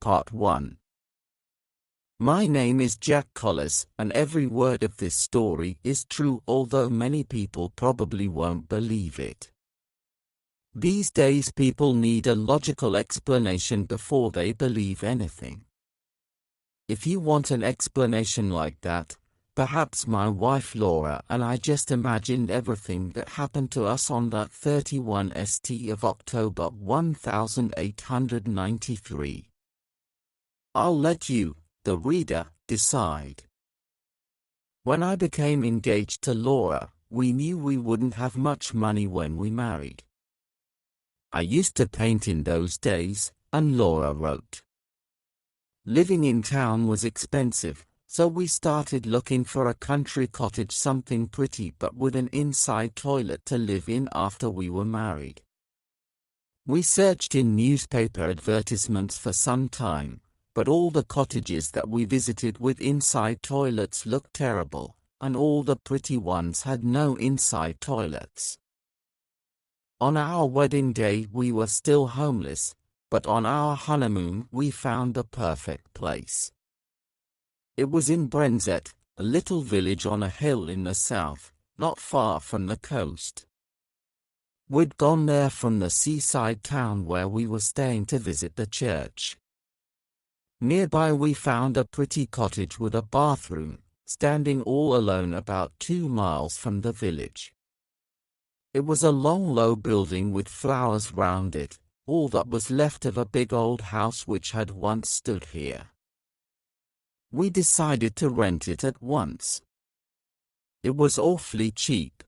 Part 1. My name is Jack Collis, and every word of this story is true, although many people probably won't believe it. These days people need a logical explanation before they believe anything. If you want an explanation like that, perhaps my wife Laura and I just imagined everything that happened to us on that 31st of October 1893. I'll let you, the reader, decide. When I became engaged to Laura, we knew we wouldn't have much money when we married. I used to paint in those days, and Laura wrote. Living in town was expensive, so we started looking for a country cottage, something pretty but with an inside toilet to live in after we were married. We searched in newspaper advertisements for some time, but all the cottages that we visited with inside toilets looked terrible, and all the pretty ones had no inside toilets. On our wedding day we were still homeless, but on our honeymoon we found the perfect place. It was in Brenzett, a little village on a hill in the south, not far from the coast. We'd gone there from the seaside town where we were staying to visit the church. Nearby we found a pretty cottage with a bathroom, standing all alone about 2 miles from the village. It was a long low building with flowers round it, all that was left of a big old house which had once stood here. We decided to rent it at once. It was awfully cheap.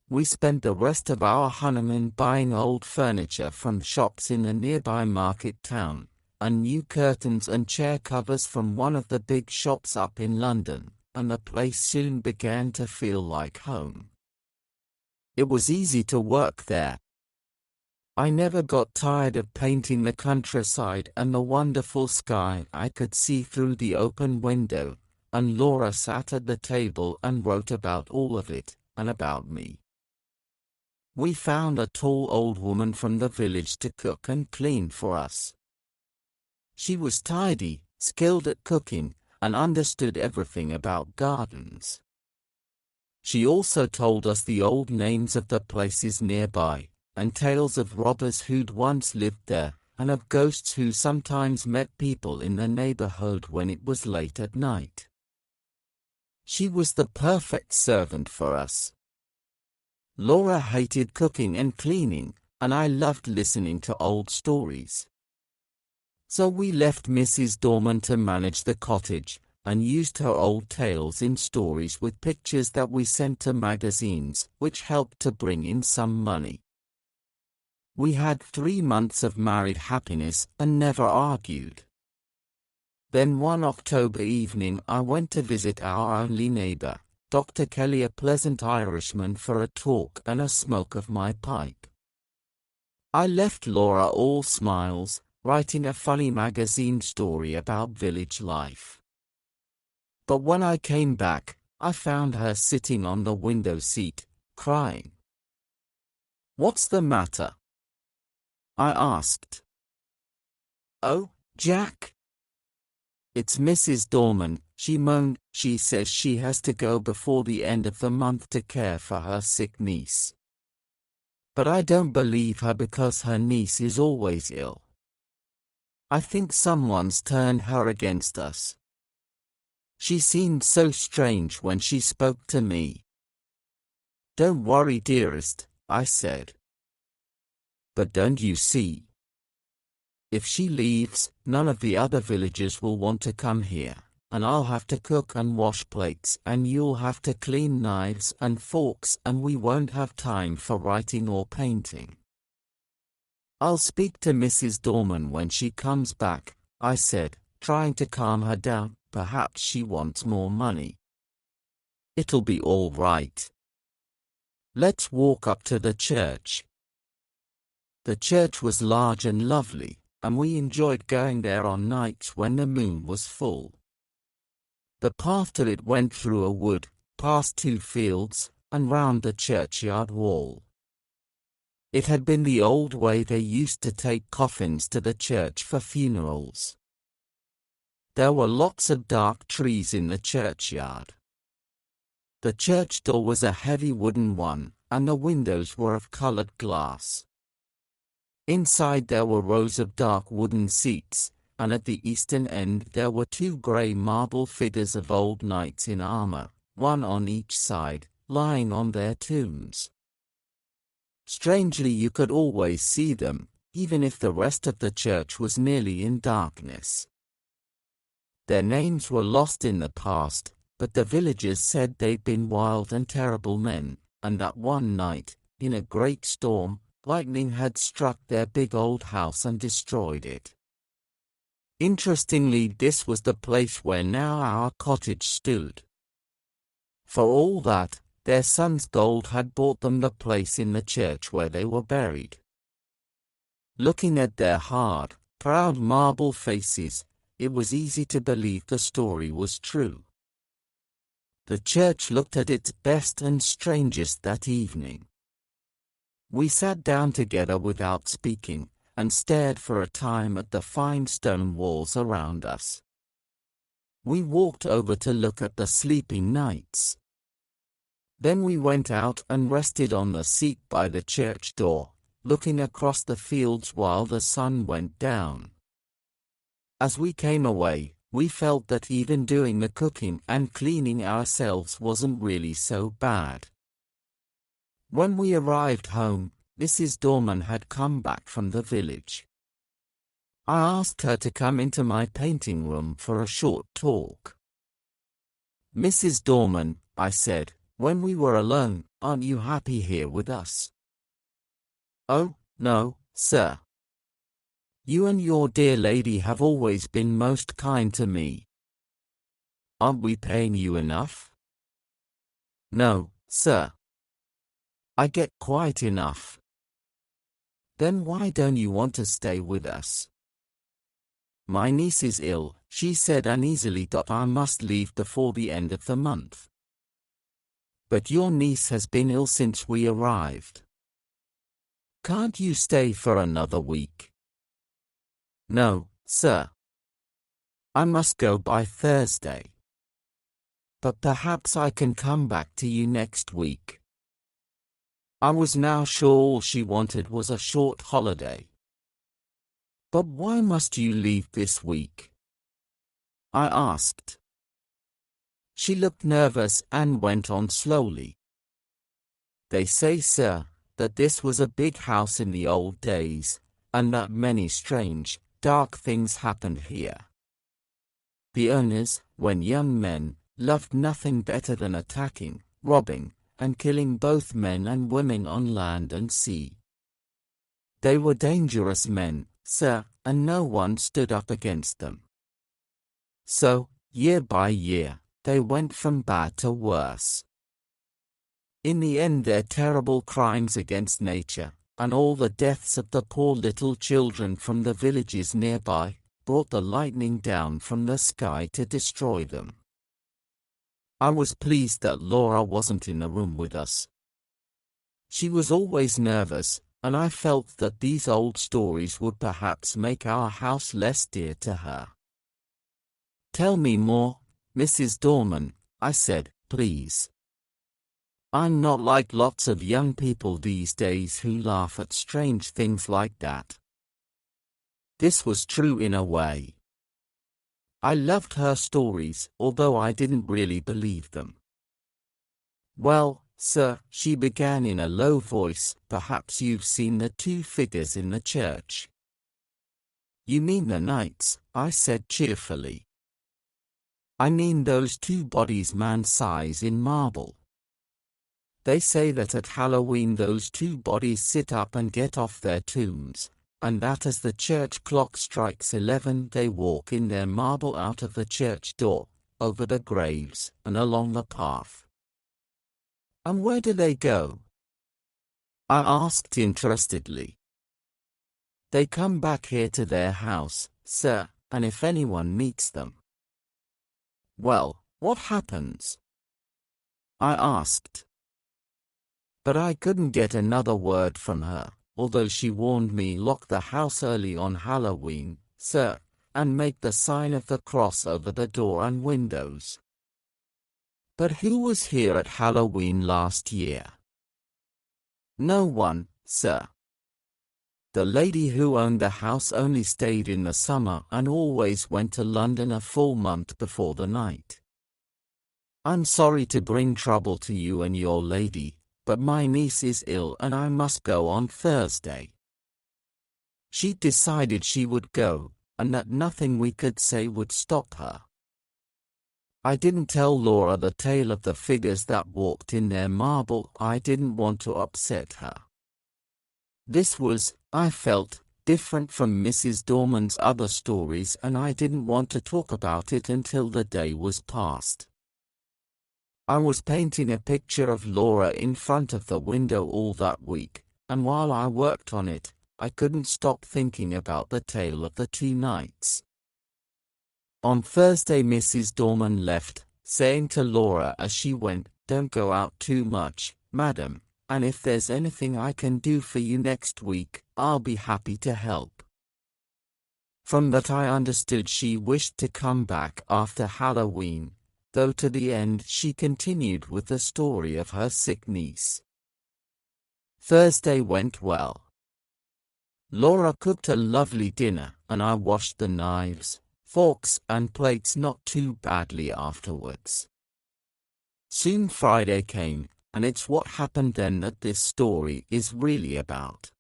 We spent the rest of our honeymoon buying old furniture from shops in the nearby market town, and new curtains and chair covers from one of the big shops up in London, and the place soon began to feel like home. It was easy to work there. I never got tired of painting the countryside and the wonderful sky I could see through the open window, and Laura sat at the table and wrote about all of it, and about me. We found a tall old woman from the village to cook and clean for us. She was tidy, skilled at cooking, and understood everything about gardens. She also told us the old names of the places nearby, and tales of robbers who'd once lived there, and of ghosts who sometimes met people in the neighborhood when it was late at night. She was the perfect servant for us. Laura hated cooking and cleaning, and I loved listening to old stories. So we left Mrs. Dorman to manage the cottage, and used her old tales in stories with pictures that we sent to magazines, which helped to bring in some money. We had 3 months of married happiness and never argued. Then one October evening I went to visit our only neighbor, Dr. Kelly, a pleasant Irishman, for a talk and a smoke of my pipe. I left Laura all smiles, writing a funny magazine story about village life. But when I came back, I found her sitting on the window seat, crying. "What's the matter?" I asked. "Oh, Jack. It's Mrs. Dorman," she moaned. "She says she has to go before the end of the month to care for her sick niece. But I don't believe her because her niece is always ill. I think someone's turned her against us. She seemed so strange when she spoke to me." "Don't worry, dearest," I said. "But don't you see? If she leaves, none of the other villagers will want to come here, and I'll have to cook and wash plates, and you'll have to clean knives and forks, and we won't have time for writing or painting." "I'll speak to Mrs. Dorman when she comes back," I said, trying to calm her down. "Perhaps she wants more money. It'll be all right. Let's walk up to the church." The church was large and lovely, and we enjoyed going there on nights when the moon was full. The path to it went through a wood, past 2 fields, and round the churchyard wall. It had been the old way they used to take coffins to the church for funerals. There were lots of dark trees in the churchyard. The church door was a heavy wooden one, and the windows were of colored glass. Inside there were rows of dark wooden seats, and at the eastern end there were two grey marble figures of old knights in armor, one on each side, lying on their tombs. Strangely, you could always see them, even if the rest of the church was nearly in darkness. Their names were lost in the past, but the villagers said they'd been wild and terrible men, and that one night, in a great storm, lightning had struck their big old house and destroyed it. Interestingly, this was the place where now our cottage stood. For all that, their son's gold had bought them the place in the church where they were buried. Looking at their hard, proud marble faces, it was easy to believe the story was true. The church looked at its best and strangest that evening. We sat down together without speaking, and stared for a time at the fine stone walls around us. We walked over to look at the sleeping knights. Then we went out and rested on the seat by the church door, looking across the fields while the sun went down. As we came away, we felt that even doing the cooking and cleaning ourselves wasn't really so bad. When we arrived home, Mrs. Dorman had come back from the village. I asked her to come into my painting room for a short talk. "Mrs. Dorman," I said, when we were alone, "aren't you happy here with us?" "Oh, no, sir. You and your dear lady have always been most kind to me." "Aren't we paying you enough?" "No, sir. I get quite enough." "Then why don't you want to stay with us?" "My niece is ill," she said uneasily. "I must leave before the end of the month." "But your niece has been ill since we arrived. Can't you stay for another week?" "No, sir. I must go by Thursday. But perhaps I can come back to you next week." I was now sure all she wanted was a short holiday. "But why must you leave this week?" I asked. She looked nervous and went on slowly. "They say, sir, that this was a big house in the old days, and that many strange, dark things happened here. The owners, when young men, loved nothing better than attacking, robbing, and killing both men and women on land and sea. They were dangerous men, sir, and no one stood up against them. So, year by year, they went from bad to worse. In the end, their terrible crimes against nature, and all the deaths of the poor little children from the villages nearby, brought the lightning down from the sky to destroy them." I was pleased that Laura wasn't in the room with us. She was always nervous, and I felt that these old stories would perhaps make our house less dear to her. "Tell me more, Mrs. Dorman," I said, "please. I'm not like lots of young people these days who laugh at strange things like that." This was true in a way. I loved her stories, although I didn't really believe them. "Well, sir," she began in a low voice, "perhaps you've seen the two figures in the church." "You mean the knights?" I said cheerfully. "I mean those two bodies man-size in marble. They say that at Halloween those two bodies sit up and get off their tombs, and that as the church clock strikes 11 they walk in their marble out of the church door, over the graves, and along the path." "And where do they go?" I asked interestedly. "They come back here to their house, sir, and if anyone meets them." "Well, what happens?" I asked. But I couldn't get another word from her, although she warned me lock the house early on Halloween, sir, and make the sign of the cross over the door and windows. But who was here at Halloween last year? No one, sir. The lady who owned the house only stayed in the summer and always went to London a full month before the night. I'm sorry to bring trouble to you and your lady, but my niece is ill and I must go on Thursday. She decided she would go, and that nothing we could say would stop her. I didn't tell Laura the tale of the figures that walked in their marble. I didn't want to upset her. This was, I felt, different from Mrs. Dorman's other stories, and I didn't want to talk about it until the day was past. I was painting a picture of Laura in front of the window all that week, and while I worked on it, I couldn't stop thinking about the tale of the 2 nights. On Thursday Mrs. Dorman left, saying to Laura as she went, "Don't go out too much, madam, and if there's anything I can do for you next week, I'll be happy to help." From that I understood she wished to come back after Halloween, though to the end she continued with the story of her sick niece. Thursday went well. Laura cooked a lovely dinner, and I washed the knives, forks and plates not too badly afterwards. Soon Friday came, and it's what happened then that this story is really about.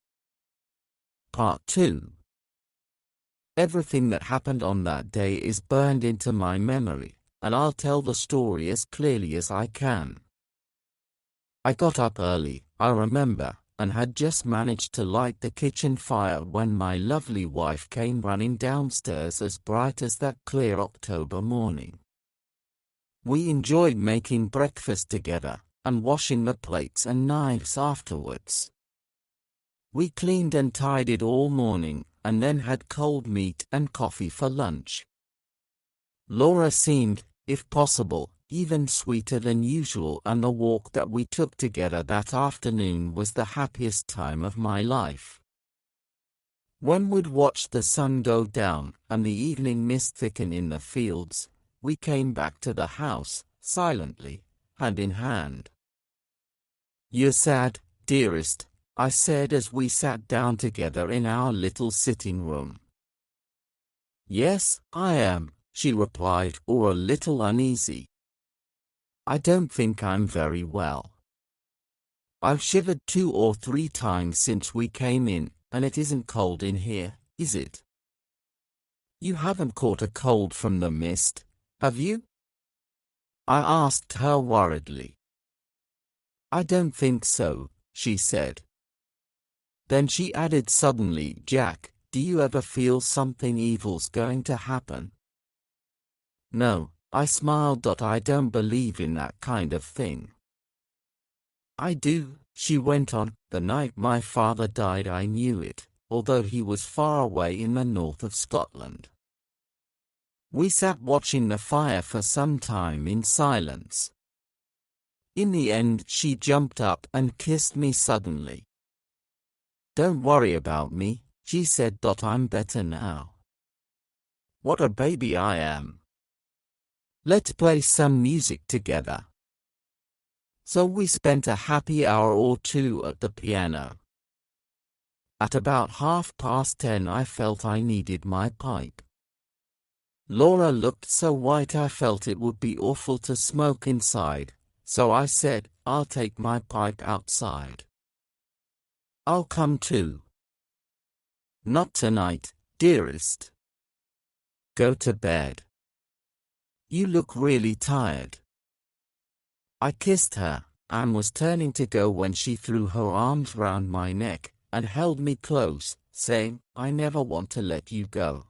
Part 2. Everything that happened on that day is burned into my memory, and I'll tell the story as clearly as I can. I got up early, I remember, and had just managed to light the kitchen fire when my lovely wife came running downstairs as bright as that clear October morning. We enjoyed making breakfast together, and washing the plates and knives afterwards. We cleaned and tidied all morning, and then had cold meat and coffee for lunch. Laura seemed, if possible, even sweeter than usual, and the walk that we took together that afternoon was the happiest time of my life. When we'd watched the sun go down and the evening mist thicken in the fields, we came back to the house, silently, hand in hand. "You're sad, dearest," I said as we sat down together in our little sitting room. "Yes, I am," she replied, "or a little uneasy. I don't think I'm very well. I've shivered 2 or 3 times since we came in, and it isn't cold in here, is it? You haven't caught a cold from the mist, have you?" I asked her worriedly. "I don't think so," she said. Then she added suddenly, "Jack, do you ever feel something evil's going to happen?" "No," I smiled. "I don't believe in that kind of thing." "I do," she went on. "The night my father died I knew it, although he was far away in the north of Scotland." We sat watching the fire for some time in silence. In the end she jumped up and kissed me suddenly. "Don't worry about me," she said. "I'm better now. What a baby I am. Let's play some music together." So we spent a happy hour or 2 at the piano. At about 10:30 I felt I needed my pipe. Laura looked so white I felt it would be awful to smoke inside, so I said, "I'll take my pipe outside." "I'll come too." "Not tonight, dearest. Go to bed. You look really tired." I kissed her, and was turning to go when she threw her arms round my neck, and held me close, saying, "I never want to let you go.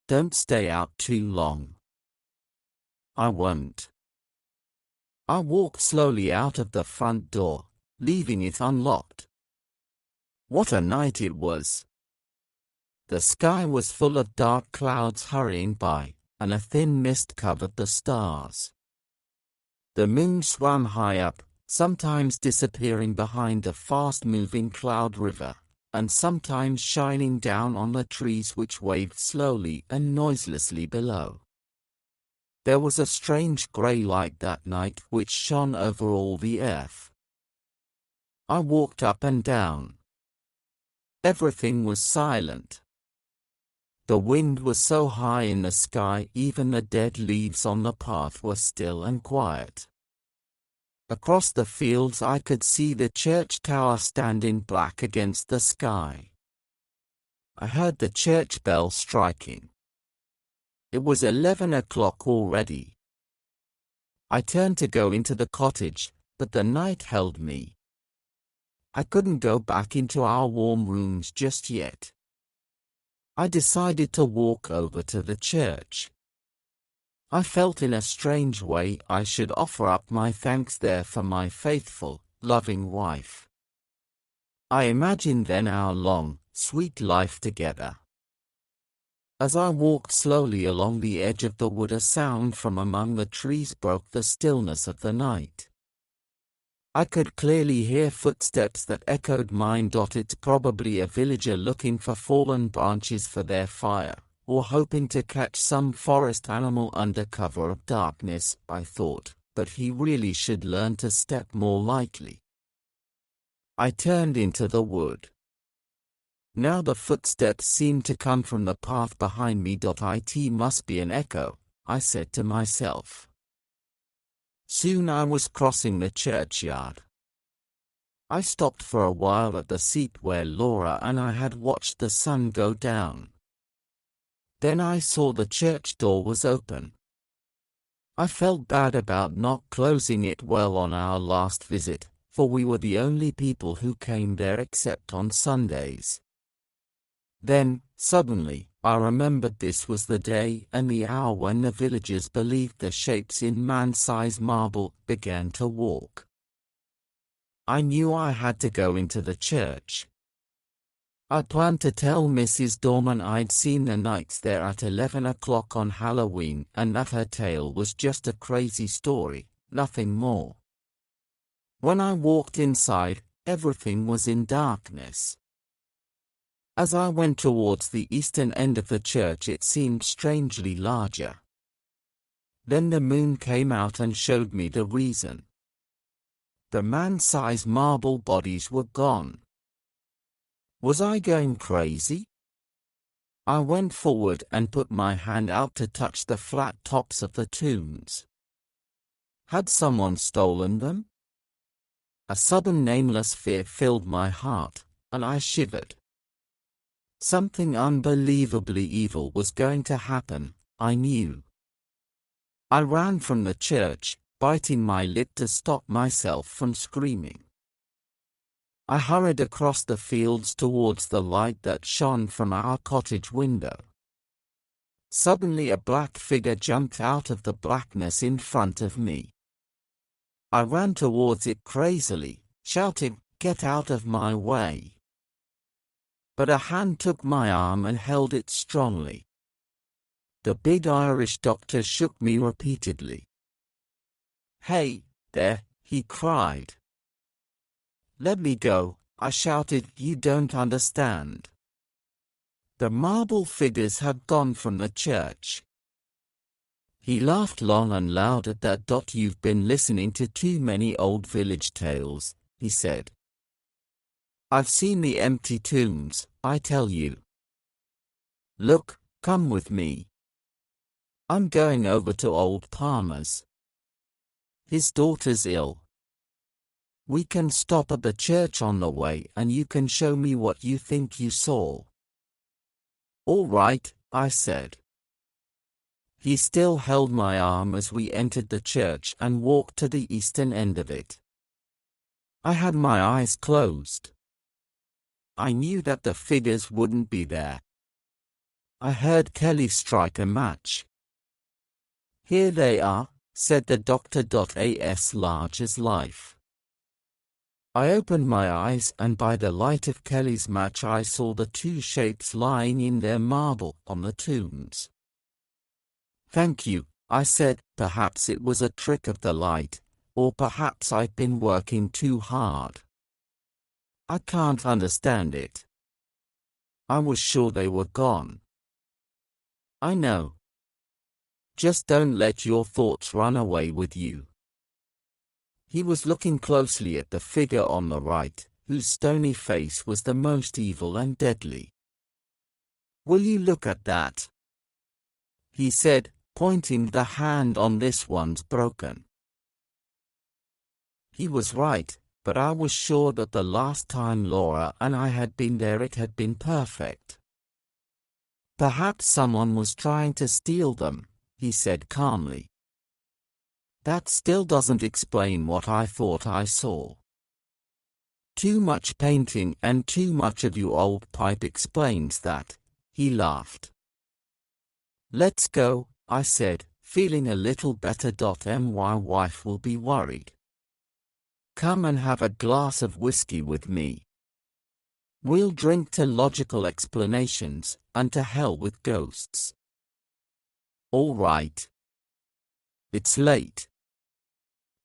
Don't stay out too long." "I won't." I walked slowly out of the front door, leaving it unlocked. What a night it was! The sky was full of dark clouds hurrying by, and a thin mist covered the stars. The moon swam high up, sometimes disappearing behind a fast-moving cloud river, and sometimes shining down on the trees which waved slowly and noiselessly below. There was a strange grey light that night which shone over all the earth. I walked up and down. Everything was silent. The wind was so high in the sky, even the dead leaves on the path were still and quiet. Across the fields I could see the church tower stand in black against the sky. I heard the church bell striking. It was 11 o'clock already. I turned to go into the cottage, but the night held me. I couldn't go back into our warm rooms just yet. I decided to walk over to the church. I felt in a strange way I should offer up my thanks there for my faithful, loving wife. I imagined then our long, sweet life together. As I walked slowly along the edge of the wood, a sound from among the trees broke the stillness of the night. I could clearly hear footsteps that echoed mine. It's probably a villager looking for fallen branches for their fire, or hoping to catch some forest animal under cover of darkness, I thought, but he really should learn to step more lightly. I turned into the wood. Now the footsteps seemed to come from the path behind me. It must be an echo, I said to myself. Soon I was crossing the churchyard. I stopped for a while at the seat where Laura and I had watched the sun go down. Then I saw the church door was open. I felt bad about not closing it well on our last visit, for we were the only people who came there except on Sundays. Then, suddenly, I remembered this was the day and the hour when the villagers believed the shapes in man-sized marble began to walk. I knew I had to go into the church. I planned to tell Mrs. Dorman I'd seen the knights there at 11 o'clock on Halloween and that her tale was just a crazy story, nothing more. When I walked inside, everything was in darkness. As I went towards the eastern end of the church, it seemed strangely larger. Then the moon came out and showed me the reason. The man-sized marble bodies were gone. Was I going crazy? I went forward and put my hand out to touch the flat tops of the tombs. Had someone stolen them? A sudden nameless fear filled my heart, and I shivered. Something unbelievably evil was going to happen, I knew. I ran from the church, biting my lip to stop myself from screaming. I hurried across the fields towards the light that shone from our cottage window. Suddenly a black figure jumped out of the blackness in front of me. I ran towards it crazily, shouting, "Get out of my way!" But a hand took my arm and held it strongly. The big Irish doctor shook me repeatedly. "Hey, there," he cried. "Let me go," I shouted. "You don't understand. The marble figures have gone from the church." He laughed long and loud at that. "You've been listening to too many old village tales," he said. "I've seen the empty tombs, I tell you. Look, come with me. I'm going over to old Palmer's. His daughter's ill. We can stop at the church on the way and you can show me what you think you saw." "All right," I said. He still held my arm as we entered the church and walked to the eastern end of it. I had my eyes closed. I knew that the figures wouldn't be there. I heard Kelly strike a match. "Here they are," said the doctor. As large as life. I opened my eyes and by the light of Kelly's match I saw the two shapes lying in their marble on the tombs. "Thank you," I said. Perhaps it was a trick of the light, Or perhaps I've been working too hard. I can't understand it. I was sure they were gone. I know. Just don't let your thoughts run away with you. He was looking closely at the figure on the right, whose stony face was the most evil and deadly. Will you look at that? He said, pointing the hand on this one's broken. He was right, but I was sure that the last time Laura and I had been there it had been perfect. Perhaps someone was trying to steal them, he said calmly. That still doesn't explain what I thought I saw. Too much painting and too much of your old pipe explains that, he laughed. Let's go, I said, feeling a little better. My wife will be worried. Come and have a glass of whiskey with me. We'll drink to logical explanations, and to hell with ghosts. All right. It's late.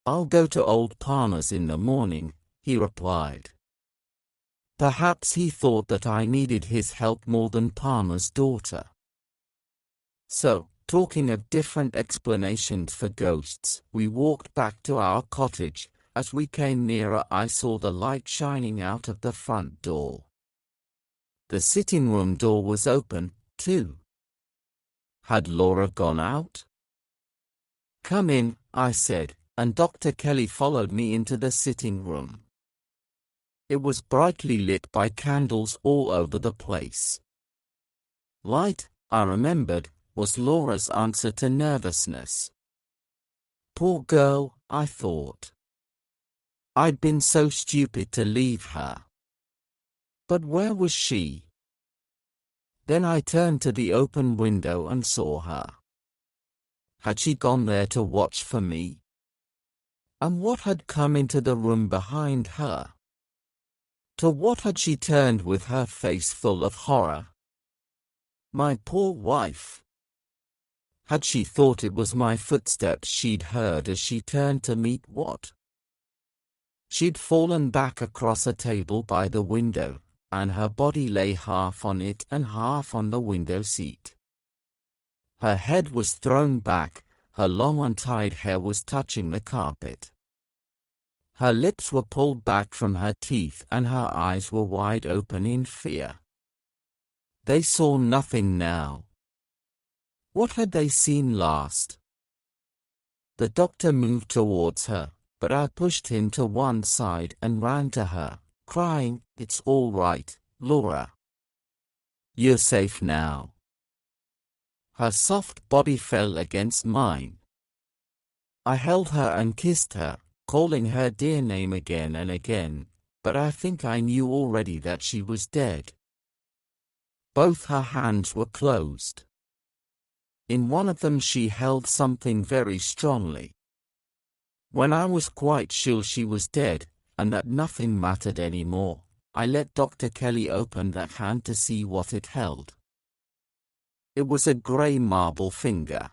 I'll go to old Palmer's in the morning, he replied. Perhaps he thought that I needed his help more than Palmer's daughter. So, talking of different explanations for ghosts, we walked back to our cottage. As we came nearer, I saw the light shining out of the front door. The sitting room door was open, too. Had Laura gone out? Come in, I said, and Dr. Kelly followed me into the sitting room. It was brightly lit by candles all over the place. Light, I remembered, was Laura's answer to nervousness. Poor girl, I thought. I'd been so stupid to leave her. But where was she? Then I turned to the open window and saw her. Had she gone there to watch for me? And what had come into the room behind her? To what had she turned with her face full of horror? My poor wife. Had she thought it was my footsteps she'd heard as she turned to meet what? She'd fallen back across a table by the window, and her body lay half on it and half on the window seat. Her head was thrown back, her long untied hair was touching the carpet. Her lips were pulled back from her teeth and her eyes were wide open in fear. They saw nothing now. What had they seen last? The doctor moved towards her, but I pushed him to one side and ran to her, crying, "It's all right, Laura. You're safe now." Her soft body fell against mine. I held her and kissed her, calling her dear name again and again, but I think I knew already that she was dead. Both her hands were closed. In one of them she held something very strongly. When I was quite sure she was dead, and that nothing mattered anymore, I let Dr. Kelly open that hand to see what it held. It was a grey marble finger.